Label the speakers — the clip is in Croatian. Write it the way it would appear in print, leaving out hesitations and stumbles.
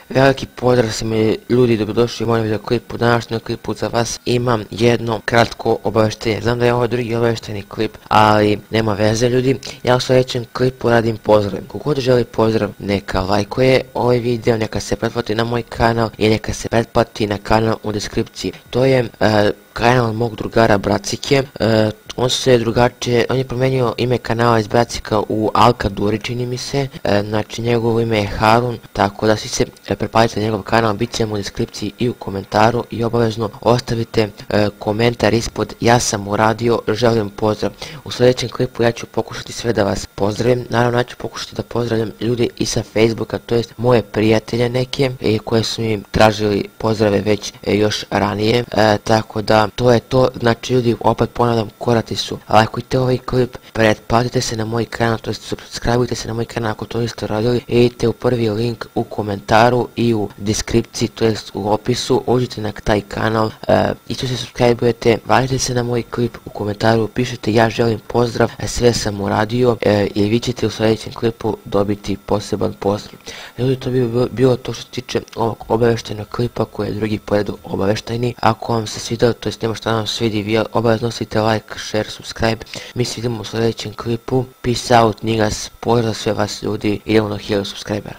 Speaker 1: Veliki pozdrav svima ljudi, dobrodošli u mojem videoklipu. U današnjem klipu za vas imam jedno kratko obaveštenje. Znam da je ovo drugi obavešteni klip, ali nema veze ljudi. Ja u sljedećem klipu radim pozdrav. Kogod želi pozdrav, neka lajkuje ovaj video, neka se pretplati na moj kanal i neka se pretplati na kanal u deskripciji. To je kanal mog drugara Bracike. On je promijenio ime kanala iz Bracika u Alka Duri, čini mi se. Znači njegovo ime je Harun, tako da svi se pretplatite na njegov kanal, bit će mu u deskripciji i u komentaru i obavezno ostavite komentar ispod ja sam uradio, želim pozdrav. U sljedećem klipu ja ću pokušati sve da vas pozdravim, naravno ja ću pokušati da pozdravljam ljude i sa Facebooka, to jest moje prijatelje neke koje su mi tražili pozdrave već još ranije, tako da to je to. Znači ljudi, opet ponavljam, korati su: lajkujte ovaj klip, pretplatite se na moj kanal, to jest subscribeujte se na moj kanal ako to niste radili, idite u prvi link u komentaru i u deskripciji, to jest u opisu, uđite na taj kanal, isto se subscribeujete, valite se na moj klip, u komentaru pišete ja želim pozdrav, sve sam uradio i vi ćete u sljedećem klipu dobiti poseban pozdrav. Ljudi, to bi bilo to što se tiče ovog obaveštajnog klipa koji je drugi po redu obaveštajni. Ako vam se svidjelo, to jest nema šta nam svidi, vi obavezno ostavite like, share, subscribe. Mi se vidimo u sljedećem klipu. Peace out, niggas, pozdrav sve vas ljudi, idemo na 1000 subscribera.